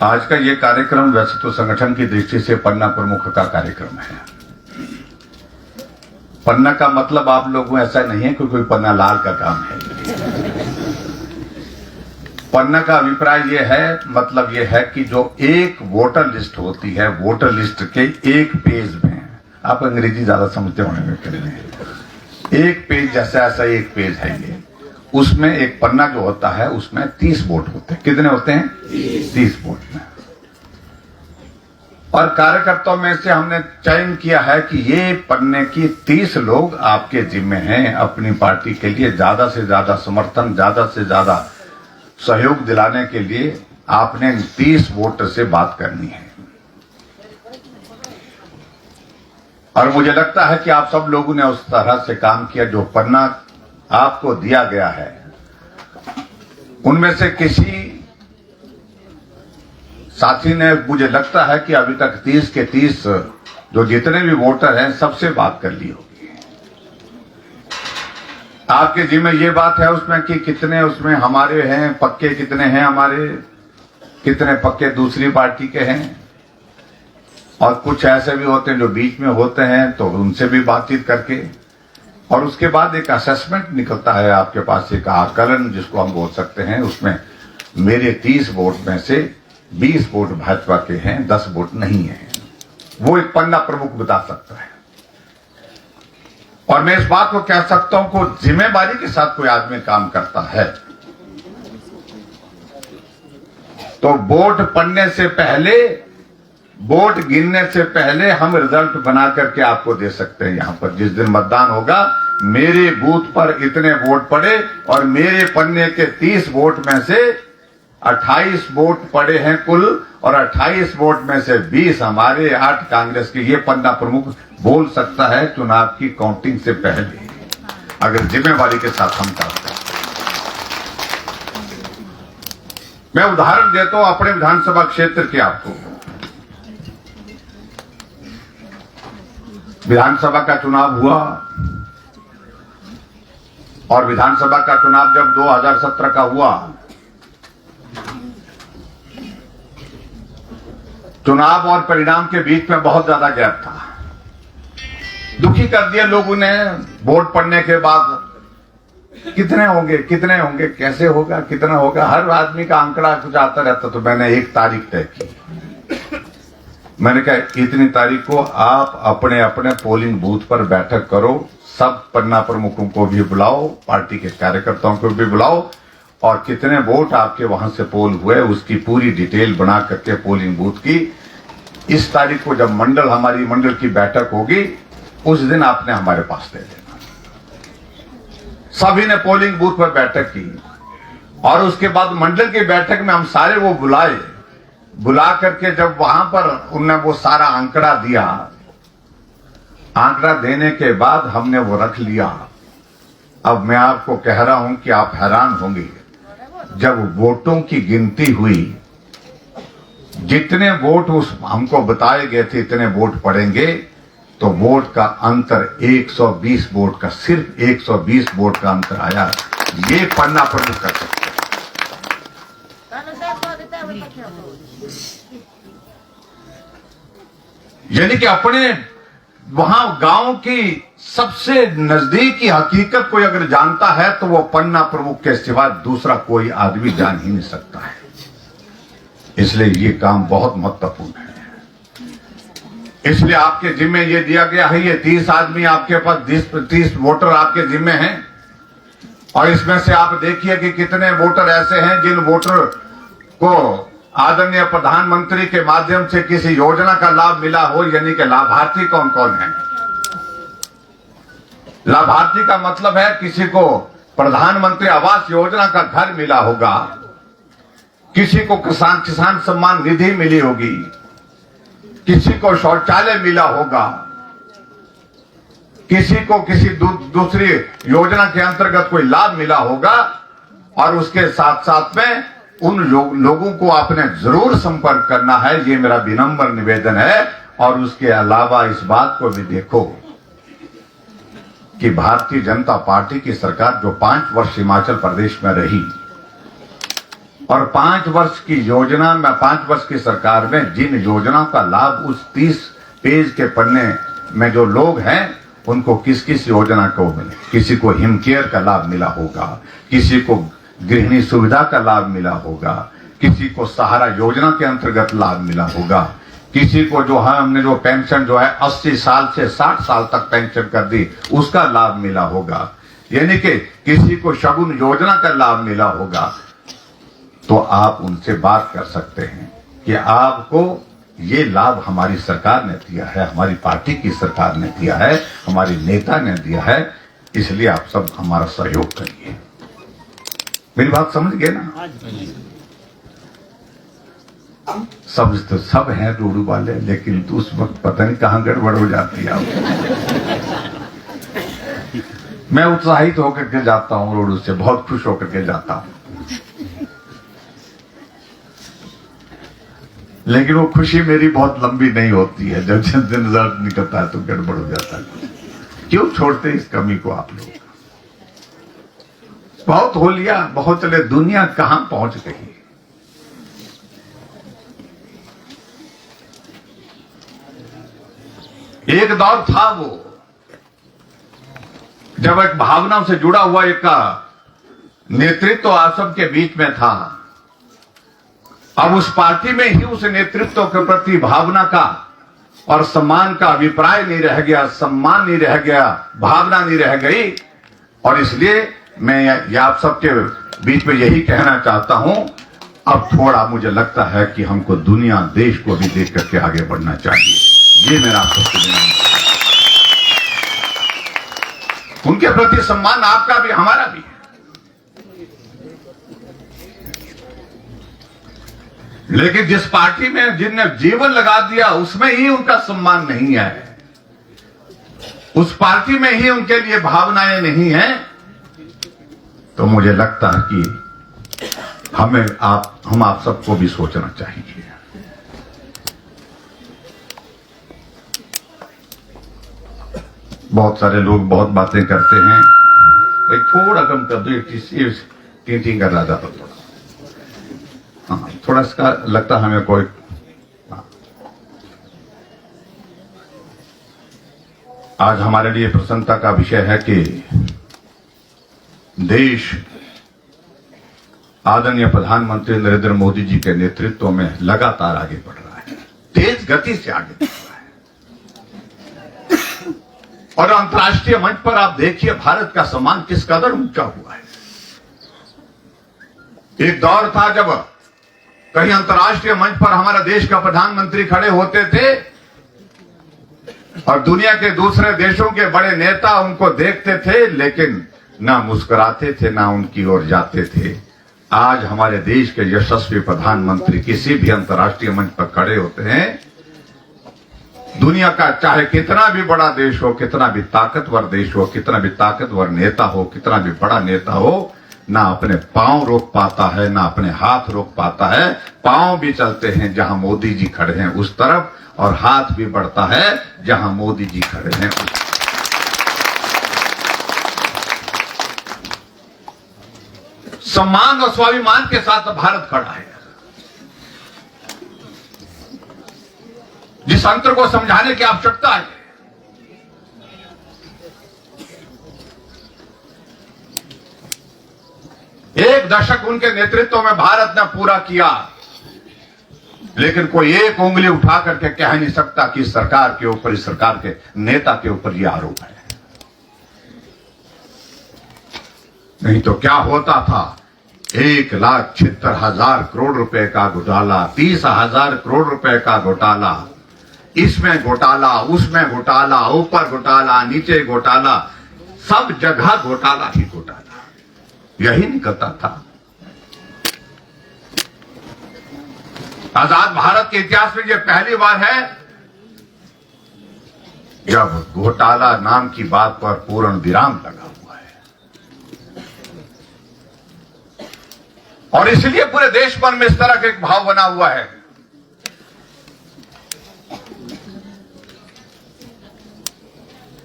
आज का ये कार्यक्रम वैसे तो संगठन की दृष्टि से पन्ना प्रमुख का कार्यक्रम है। पन्ना का मतलब आप लोगों ऐसा नहीं है कि कोई पन्ना लाल का काम है। पन्ना का अभिप्राय ये है, मतलब ये है कि जो एक वोटर लिस्ट होती है, वोटर लिस्ट के एक पेज में, आप अंग्रेजी ज्यादा समझते होंगे, एक पेज जैसा ऐसा एक पेज है ये, उसमें एक पन्ना जो होता है उसमें 30 वोट होते हैं। कितने होते हैं? 30 वोट में। और कार्यकर्ताओं में से हमने चयन किया है कि ये पन्ने की 30 लोग आपके जिम्मे हैं। अपनी पार्टी के लिए ज्यादा से ज्यादा समर्थन, ज्यादा से ज्यादा सहयोग दिलाने के लिए आपने 30 वोटर से बात करनी है। और मुझे लगता है कि आप सब लोगों ने उस तरह से काम किया। जो पन्ना आपको दिया गया है उनमें से किसी साथी ने, मुझे लगता है कि अभी तक 30 के 30 जो जितने भी वोटर हैं सबसे बात कर ली होगी। आपके जिम्मे ये बात है उसमें कि कितने उसमें हमारे हैं पक्के, कितने हैं हमारे, कितने पक्के दूसरी पार्टी के हैं। और कुछ ऐसे भी होते हैं जो बीच में होते हैं, तो उनसे भी बातचीत करके, और उसके बाद एक असेसमेंट निकलता है आपके पास, एक आकलन जिसको हम बोल सकते हैं। उसमें मेरे 30 वोट में से 20 वोट भाजपा के हैं, 10 वोट नहीं है। वो एक पन्ना प्रमुख बता सकता है। और मैं इस बात को कह सकता हूं कि जिम्मेदारी के साथ कोई आदमी काम करता है तो वोट पड़ने से पहले, वोट गिनने से पहले हम रिजल्ट बना करके आपको दे सकते हैं। यहां पर जिस दिन मतदान होगा, मेरे बूथ पर इतने वोट पड़े और मेरे पन्ने के 30 वोट में से 28 वोट पड़े हैं कुल, और 28 वोट में से 20 हमारे, 8 कांग्रेस के। ये पन्ना प्रमुख बोल सकता है चुनाव की काउंटिंग से पहले, अगर जिम्मेवारी के साथ हम करते हैं। मैं उदाहरण देता हूं अपने विधानसभा क्षेत्र के आपको। विधानसभा का चुनाव हुआ, और विधानसभा का चुनाव जब 2017 का हुआ, चुनाव और परिणाम के बीच में बहुत ज्यादा गैप था। दुखी कर दिया लोगों ने। वोट पड़ने के बाद कितने होंगे, कितने होंगे, कैसे होगा, कितना होगा, हर आदमी का आंकड़ा कुछ आता रहता। तो मैंने एक तारीख तय की। मैंने कहा इतनी तारीख को आप अपने अपने पोलिंग बूथ पर बैठक करो, सब पन्ना प्रमुखों को भी बुलाओ, पार्टी के कार्यकर्ताओं को भी बुलाओ, और कितने वोट आपके वहां से पोल हुए उसकी पूरी डिटेल बना करके पोलिंग बूथ की। इस तारीख को जब हमारी मंडल की बैठक होगी, उस दिन आपने हमारे पास दे देना। सभी ने पोलिंग बूथ पर बैठक की, और उसके बाद मंडल की बैठक में हम सारे वो बुलाए। बुला करके जब वहां पर उन्होंने वो सारा आंकड़ा दिया, आंकड़ा देने के बाद हमने वो रख लिया। अब मैं आपको कह रहा हूं कि आप हैरान होंगे, जब वोटों की गिनती हुई, जितने वोट उस हमको बताए गए थे इतने वोट पड़ेंगे, तो वोट का अंतर 120 वोट का, सिर्फ 120 वोट का अंतर आया। ये पन्ना प्रमुख कर सकते हैं। यानी कि अपने वहां गांव की सबसे नजदीक की हकीकत कोई अगर जानता है तो वो पन्ना प्रमुख के सिवा दूसरा कोई आदमी जान ही नहीं सकता है। इसलिए ये काम बहुत महत्वपूर्ण है। इसलिए आपके जिम्मे ये दिया गया है, ये 30 आदमी आपके पास, 30 वोटर आपके जिम्मे हैं। और इसमें से आप देखिए कि कितने वोटर ऐसे हैं जिन वोटर को आदरणीय प्रधानमंत्री के माध्यम से किसी योजना का लाभ मिला हो। यानी कि लाभार्थी कौन कौन है? लाभार्थी का मतलब है किसी को प्रधानमंत्री आवास योजना का घर मिला होगा, किसी को किसान सम्मान निधि मिली होगी, किसी को शौचालय मिला होगा, किसी को किसी दूसरी योजना के अंतर्गत कोई लाभ मिला होगा। और उसके साथ साथ में उन लोगों को आपने जरूर संपर्क करना है, ये मेरा विनम्र निवेदन है। और उसके अलावा इस बात को भी देखो कि भारतीय जनता पार्टी की सरकार जो 5 वर्ष हिमाचल प्रदेश में रही और 5 वर्ष की योजना में 5 वर्ष की सरकार में जिन योजनाओं का लाभ उस 30 पेज के पन्ने में जो लोग हैं उनको किस किस योजना को मिले। किसी को हिमकेयर का लाभ मिला होगा, किसी को गृहिणी सुविधा का लाभ मिला होगा, किसी को सहारा योजना के अंतर्गत लाभ मिला होगा, किसी को जो है हमने जो पेंशन जो है 80 साल से 60 साल तक पेंशन कर दी उसका लाभ मिला होगा, यानी कि किसी को शगुन योजना का लाभ मिला होगा। तो आप उनसे बात कर सकते हैं कि आपको ये लाभ हमारी सरकार ने दिया है, हमारी पार्टी की सरकार ने दिया है, हमारी नेता ने दिया है, इसलिए आप सब हमारा सहयोग करिए। मेरी बात समझ गए ना? समझ तो सब हैं रूडू वाले, लेकिन तो उस वक्त पता नहीं कहां गड़बड़ हो जाती है। मैं उत्साहित होकर के जाता हूं रोडू से, बहुत खुश होकर के जाता हूं, लेकिन वो खुशी मेरी बहुत लंबी नहीं होती है। जब दिन रिजल्ट निकलता है तो गड़बड़ हो जाता है। क्यों छोड़ते इस कमी को आप लोग? बहुत हो लिया, बहुत चले, दुनिया कहां पहुंच गई। एक दौर था वो जब एक भावनाओं से जुड़ा हुआ एक नेतृत्व आप सबके बीच में था। अब उस पार्टी में ही उस नेतृत्व के प्रति भावना का और सम्मान का अभिप्राय नहीं रह गया, सम्मान नहीं रह गया, भावना नहीं रह गई। और इसलिए मैं आप सबके बीच में यही कहना चाहता हूं, अब थोड़ा मुझे लगता है कि हमको दुनिया देश को भी देख करके आगे बढ़ना चाहिए। ये मेरा आप सबसे विनम्र है। उनके प्रति सम्मान आपका भी हमारा भी है, लेकिन जिस पार्टी में जिनने जीवन लगा दिया उसमें ही उनका सम्मान नहीं है, उस पार्टी में ही उनके लिए भावनाएं नहीं हैं, तो मुझे लगता है कि हम आप सबको भी सोचना चाहिए। बहुत सारे लोग बहुत बातें करते हैं, भाई थोड़ा कम कर दो, टीटिंग कर रहा था तो थोड़ा, हाँ थोड़ा इसका लगता है हमें कोई। आज हमारे लिए प्रसन्नता का विषय है कि देश आदरणीय प्रधानमंत्री नरेंद्र मोदी जी के नेतृत्व में लगातार आगे बढ़ रहा है, तेज गति से आगे बढ़ रहा है। और अंतर्राष्ट्रीय मंच पर आप देखिए भारत का सम्मान किस कदर ऊंचा हुआ है। एक दौर था जब कहीं अंतर्राष्ट्रीय मंच पर हमारा देश का प्रधानमंत्री खड़े होते थे और दुनिया के दूसरे देशों के बड़े नेता उनको देखते थे, लेकिन ना मुस्कुराते थे, ना उनकी ओर जाते थे। आज हमारे देश के यशस्वी प्रधानमंत्री किसी भी अंतर्राष्ट्रीय मंच पर खड़े होते हैं, दुनिया का चाहे कितना भी बड़ा देश हो, कितना भी ताकतवर देश हो, कितना भी ताकतवर नेता हो, कितना भी बड़ा नेता हो, ना अपने पांव रोक पाता है, ना अपने हाथ रोक पाता है। पांव भी चलते हैं जहां मोदी जी खड़े हैं उस तरफ, और हाथ भी बढ़ता है जहां मोदी जी खड़े हैं उस तरफ। सम्मान और स्वाभिमान के साथ भारत खड़ा है। जिस अंतर को समझाने की आवश्यकता है, एक दशक उनके नेतृत्व में भारत ने पूरा किया, लेकिन कोई एक उंगली उठा करके कह नहीं सकता कि सरकार के ऊपर, इस सरकार के नेता के ऊपर यह आरोप है। नहीं तो क्या होता था, 1,76,000 करोड़ रुपए का घोटाला, 30,000 करोड़ रुपए का घोटाला, इसमें घोटाला, उसमें घोटाला, ऊपर घोटाला, नीचे घोटाला, सब जगह घोटाला ही घोटाला, यही निकलता था। आजाद भारत के इतिहास में यह पहली बार है जब घोटाला नाम की बात पर पूर्ण विराम लगा हुआ है, और इसलिए पूरे देश भर में इस तरह का एक भाव बना हुआ है।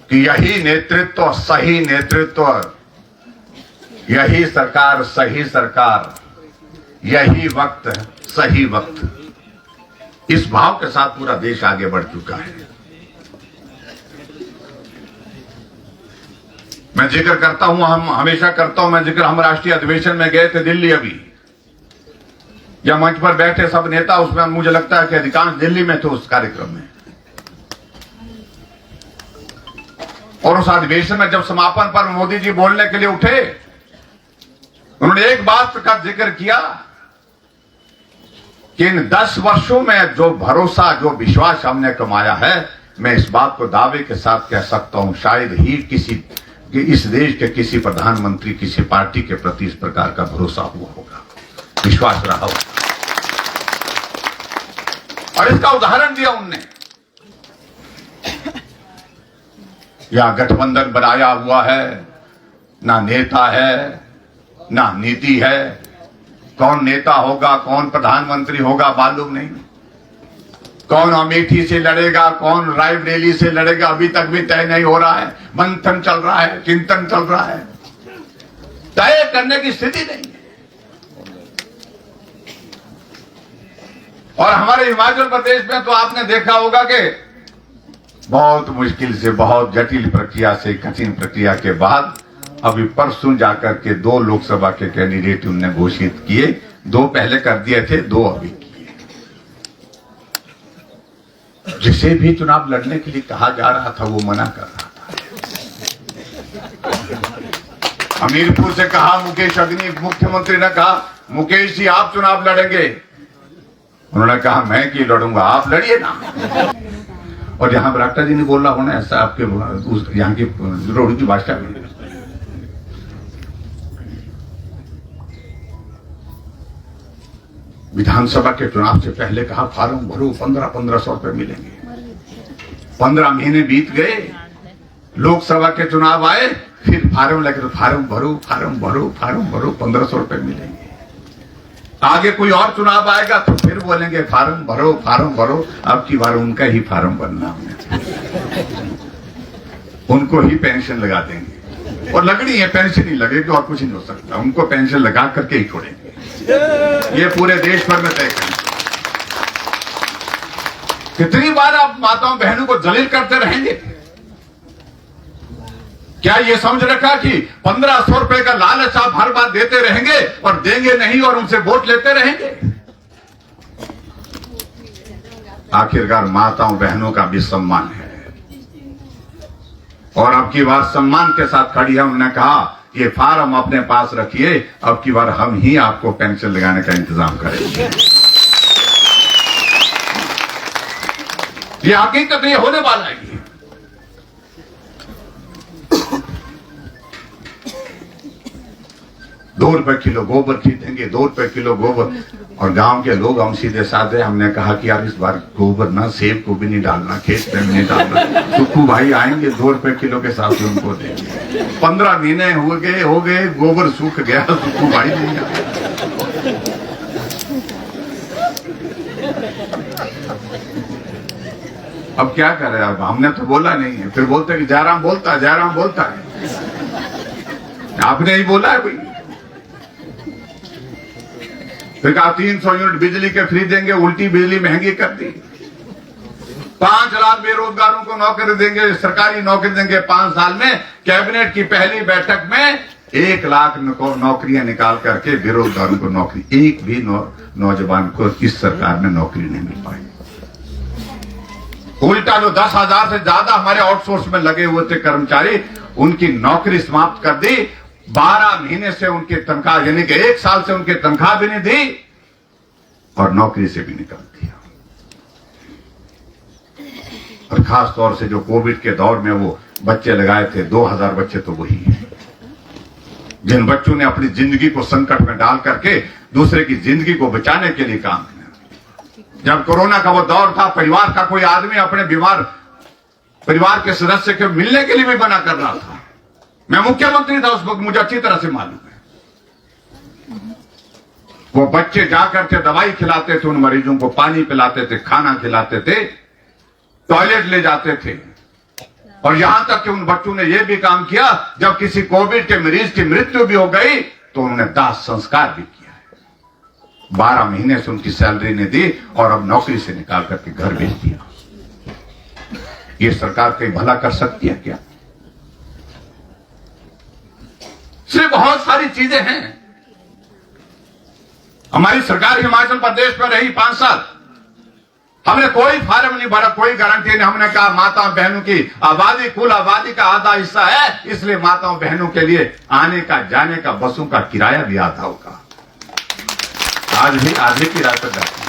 कि यही नेतृत्व, सही नेतृत्व, यही सरकार, सही सरकार, यही वक्त, सही वक्त, इस भाव के साथ पूरा देश आगे बढ़ चुका है। मैं जिक्र करता हूं, हम हमेशा करता हूं मैं जिक्र, हम राष्ट्रीय अधिवेशन में गए थे दिल्ली अभी, या मंच पर बैठे सब नेता, उसमें मुझे लगता है कि अधिकांश दिल्ली में थे उस कार्यक्रम में। और उस अधिवेशन में जब समापन पर मोदी जी बोलने के लिए उठे, उन्होंने एक बात का जिक्र किया कि इन 10 वर्षों में जो भरोसा, जो विश्वास हमने कमाया है, मैं इस बात को दावे के साथ कह सकता हूं, शायद ही कि इस देश के किसी प्रधानमंत्री, किसी पार्टी के प्रति इस प्रकार का भरोसा हुआ होगा, विश्वास रहा होगा। और इसका उदाहरण दिया उनने। या गठबंधन बनाया हुआ है, ना नेता है, ना नीति है, कौन नेता होगा, कौन प्रधानमंत्री होगा मालूम नहीं, कौन अमेठी से लड़ेगा, कौन रायबरेली से लड़ेगा, अभी तक भी तय नहीं हो रहा है, मंथन चल रहा है, चिंतन चल रहा है, तय करने की स्थिति नहीं है। और हमारे हिमाचल प्रदेश में तो आपने देखा होगा कि बहुत मुश्किल से, बहुत जटिल प्रक्रिया से, कठिन प्रक्रिया के बाद अभी परसों जाकर के 2 लोकसभा के कैंडिडेट उन्होंने घोषित किए। 2 पहले कर दिए थे, 2 अभी किए। जिसे भी चुनाव लड़ने के लिए कहा जा रहा था वो मना कर रहा था। हमीरपुर से कहा मुकेश अग्नि, मुख्यमंत्री ने कहा मुकेश जी आप चुनाव लड़ेंगे, उन्होंने कहा मैं क्यों लड़ूंगा, आप लड़िए ना। और जहां बरागटा जी ने बोला होना ऐसा आपके यहाँ की रोड की भाषा में, विधानसभा के चुनाव से पहले कहा फार्म भरो, 1500 रुपए मिलेंगे। 15 महीने बीत गए, लोकसभा के चुनाव आए, फिर फार्म लगे तो फार्म भरो, फार्म भरो, फार्म भरो, 1500 रुपए मिलेंगे। आगे कोई और चुनाव आएगा तो फिर बोलेंगे फार्म भरो, फार्म भरो। अब की बार उनका ही फार्म भरना, उनको ही पेंशन लगा देंगे। और लगनी है, पेंशन ही लगेगी और कुछ नहीं हो सकता, उनको पेंशन लगा करके ही छोड़ेंगे। ये पूरे देश भर में तय करेंगे। कितनी बार आप माताओं बहनों को जलील करते रहेंगे? क्या ये समझ रखा कि 1500 रुपए का लालच आप हर बार देते रहेंगे और देंगे नहीं और उनसे वोट लेते रहेंगे? आखिरकार माताओं बहनों का भी सम्मान है और अब की बार सम्मान के साथ खड़ी है। उन्होंने कहा ये फार्म अपने पास रखिए, अब की बार हम ही आपको पेंशन लगाने का इंतजाम करेंगे। ये हकीकत ये होने वाला है। 2 रुपए किलो गोबर खरीदेंगे, 2 रुपए किलो गोबर। और गांव के लोग हम सीधे साधे, हमने कहा कि यार इस बार गोबर ना सेब को भी नहीं डालना, खेत में नहीं डालना, सुक्खू भाई आएंगे 2 रुपए किलो के साथ उनको देंगे। 15 महीने हो गए, गोबर सूख गया, सुक्खू भाई नहीं आए। अब क्या करें, अब हमने तो बोला नहीं है, फिर बोलते हैं कि जयराम बोलता है, जयराम बोलता है। आपने ही बोला है भाई। फिर कहा 300 यूनिट बिजली के फ्री देंगे, उल्टी बिजली महंगी कर दी। 5 लाख बेरोजगारों को नौकरी देंगे, सरकारी नौकरी देंगे 5 साल में। कैबिनेट की पहली बैठक में 1 लाख नौकरियां निकाल करके बेरोजगारों को नौकरी, एक भी नौजवान को इस सरकार में नौकरी नहीं मिल पाई। उल्टा जो 10,000 से ज्यादा हमारे आउटसोर्स में लगे हुए थे कर्मचारी, उनकी नौकरी समाप्त कर दी। 12 महीने से उनकी तनख्वाह, यानी कि 1 साल से उनकी तनख्वाह भी नहीं दी और नौकरी से भी निकाल दिया। और खास तौर से जो कोविड के दौर में वो बच्चे लगाए थे, 2000 बच्चे तो वही हैं जिन बच्चों ने अपनी जिंदगी को संकट में डाल करके दूसरे की जिंदगी को बचाने के लिए काम किया। जब कोरोना का वो दौर था, परिवार का कोई आदमी अपने बीमार परिवार के सदस्य के मिलने के लिए भी मना कर रहा था। मैं मुख्यमंत्री था उस वक्त, मुझे अच्छी तरह से मालूम है। वो बच्चे जाकर के दवाई खिलाते थे उन मरीजों को, पानी पिलाते थे, खाना खिलाते थे, टॉयलेट ले जाते थे। और यहां तक कि उन बच्चों ने यह भी काम किया, जब किसी कोविड के मरीज की मृत्यु भी हो गई तो उन्होंने दाह संस्कार भी किया है। 12 महीने से उनकी सैलरी नहीं दी और अब नौकरी से निकाल करके घर भेज दिया। ये सरकार कहीं भला कर सकती है क्या? सिर्फ बहुत सारी चीजें हैं। हमारी सरकार हिमाचल प्रदेश में रही 5 साल, हमने कोई फार्म नहीं भरा, कोई गारंटी नहीं। हमने कहा माताओं बहनों की आबादी कुल आबादी का आधा हिस्सा है, इसलिए माताओं बहनों के लिए आने का जाने का बसों का किराया भी आधा होगा। आज भी आधे किराए पर जाते हैं।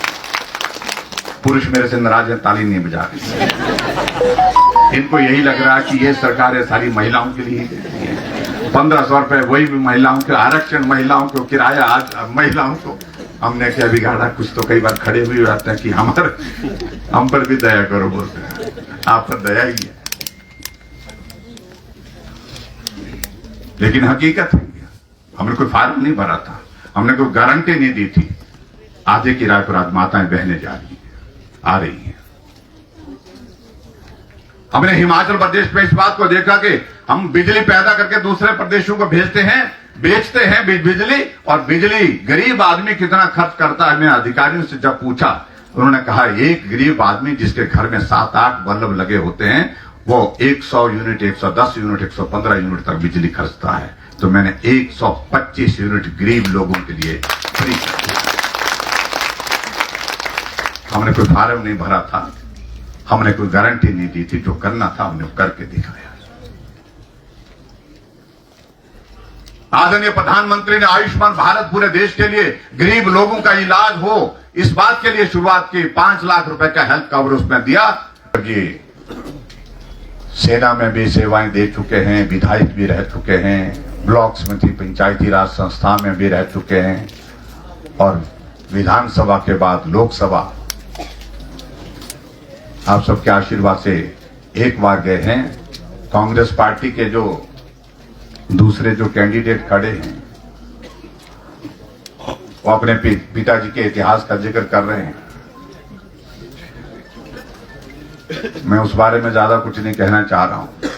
पुरुष मेरे से नाराज है, ताली नहीं बजा रहे। इनको यही लग रहा है कि ये सरकार है सारी महिलाओं के लिए ही देती है। 1500 रुपए वही भी महिलाओं के, आरक्षण महिलाओं को, किराया आज महिलाओं को। हमने क्या बिगाड़ा? कुछ तो कई बार खड़े हुए रहते हैं कि हम पर भी दया करो, बोलते हैं आप पर दया ही है, लेकिन हकीकत है हमने कोई फार्म नहीं भरा था, हमने कोई गारंटी नहीं दी थी। आधे किराए पर आज माताएं बहने जा रही हैं, आ रही हैं। हमने हिमाचल प्रदेश में इस बात को देखा कि हम बिजली पैदा करके दूसरे प्रदेशों को भेजते हैं, बेचते हैं बिजली, और बिजली गरीब आदमी कितना खर्च करता है। मैंने अधिकारियों से जब पूछा, उन्होंने कहा एक गरीब आदमी जिसके घर में 7-8 बल्ब लगे होते हैं, वो 100 यूनिट, 110 यूनिट, 115 यूनिट तक बिजली खर्चता है। तो मैंने 125 यूनिट गरीब लोगों के लिए फ्री कर दिया। हमने कोई फार्म नहीं भरा था, हमने कोई गारंटी नहीं दी थी, जो करना था हमने करके दिखाया। आदरणीय प्रधानमंत्री ने आयुष्मान भारत पूरे देश के लिए गरीब लोगों का इलाज हो, इस बात के लिए शुरुआत की। 5 लाख रुपए का हेल्थ कवर उसमें दिया। ये सेना में भी सेवाएं दे चुके हैं, विधायक भी रह चुके हैं, ब्लॉक समिति पंचायती राज संस्था में भी रह चुके हैं, और विधानसभा के बाद लोकसभा आप सबके आशीर्वाद से एक बार गए हैं। कांग्रेस पार्टी के जो दूसरे जो कैंडिडेट खड़े हैं वो अपने पिताजी के इतिहास का जिक्र कर रहे हैं। मैं उस बारे में ज्यादा कुछ नहीं कहना चाह रहा हूं।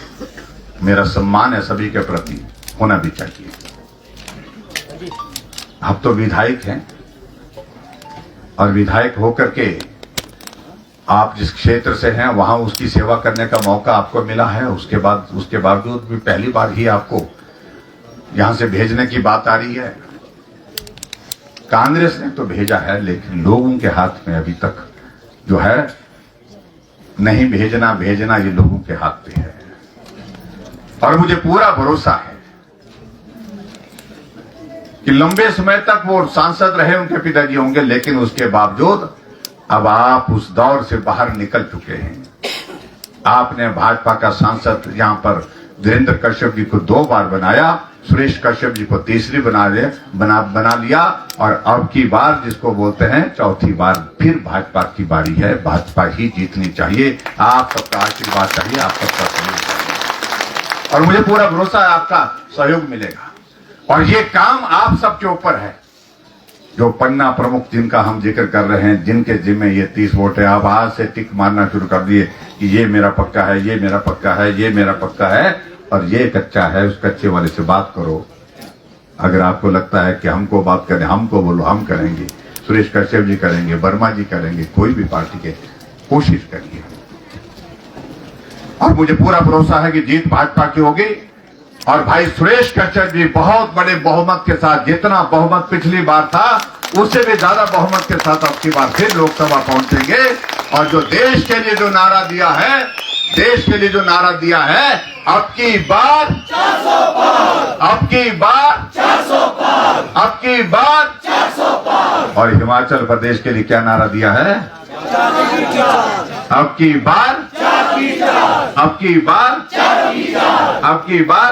मेरा सम्मान है सभी के प्रति, होना भी चाहिए। आप तो विधायक हैं, और विधायक होकर के आप जिस क्षेत्र से हैं वहां उसकी सेवा करने का मौका आपको मिला है। उसके बावजूद भी पहली बार ही आपको यहां से भेजने की बात आ रही है। कांग्रेस ने तो भेजा है, लेकिन लोगों के हाथ में अभी तक जो है नहीं भेजना ये लोगों के हाथ पे है। और मुझे पूरा भरोसा है कि लंबे समय तक वो सांसद रहे, उनके पिताजी होंगे, लेकिन उसके बावजूद अब आप उस दौर से बाहर निकल चुके हैं। आपने भाजपा का सांसद यहां पर वीरेंद्र कश्यप जी को 2 बार बनाया, सुरेश कश्यप जी को तीसरी बना लिया, और अब की बार जिसको बोलते हैं चौथी बार फिर भाजपा की बारी है। भाजपा ही जीतनी चाहिए। आप सबका आशीर्वाद चाहिए, आप सबका सहयोग चाहिए, और मुझे पूरा भरोसा है आपका सहयोग मिलेगा। और ये काम आप सबके ऊपर है। जो पन्ना प्रमुख जिनका हम जिक्र कर रहे हैं, जिनके जिम्मे ये 30 वोट है, आप आज से टिक मारना शुरू कर दिए कि ये मेरा पक्का है, ये मेरा पक्का है, ये मेरा पक्का है, और ये कच्चा है। उस कच्चे वाले से बात करो। अगर आपको लगता है कि हमको बात करें, हमको बोलो, हम करेंगे। सुरेश कश्यप जी करेंगे, वर्मा जी करेंगे, कोई भी पार्टी के, कोशिश करिए। और मुझे पूरा भरोसा है कि जीत भाजपा की होगी। और भाई सुरेश कश्यप जी बहुत बड़े बहुमत के साथ, जितना बहुमत पिछली बार था उससे भी ज्यादा बहुमत के साथ अब की बार फिर लोकसभा पहुंचेंगे। और जो देश के लिए जो नारा दिया है, देश के लिए जो नारा दिया है, अब की बार 400 पार, अब की बार 400 पार, अब की बार 400 पार। और हिमाचल प्रदेश के लिए क्या नारा दिया है? अब की बार, अब की बार, अब की बार,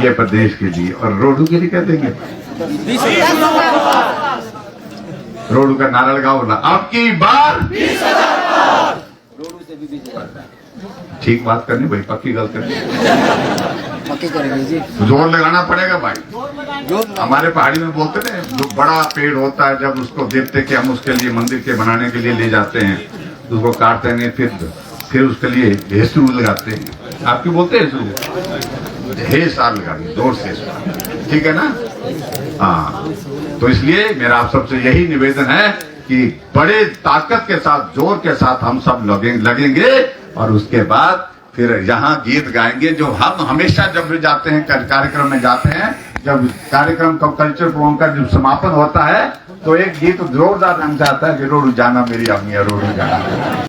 ये प्रदेश के लिए। और रोडू के लिए क्या देंगे? रोडू का नारा लगाओ ना, अब की बार 20,000 पार। ठीक बात करनी भाई, पक्की गल करनी, पक्की करेंगे जी। जोर लगाना पड़ेगा भाई। हमारे पहाड़ी में बोलते हैं जो बड़ा पेड़ होता है, जब उसको देखते कि हम उसके लिए मंदिर के बनाने के लिए ले जाते हैं, उसको काटते हैं, फिर फिर उसके लिए हेसू लगाते हैं। आपके बोलते हैं हेसू, हे सार लगाइए जोर से इस बार, ठीक है ना? हाँ, तो इसलिए मेरा आप सबसे यही निवेदन है कि बड़े ताकत के साथ, जोर के साथ हम सब लगेंगे और उसके बाद फिर यहाँ गीत गाएंगे जो हम हमेशा जब भी जाते हैं कार्यक्रम में जाते हैं, जब कार्यक्रम का कल्चर प्रोग्राम का जब समापन होता है तो एक गीत जोरदार ढंग से आता है, रोड जाना मेरी अम्मी रोड जाना।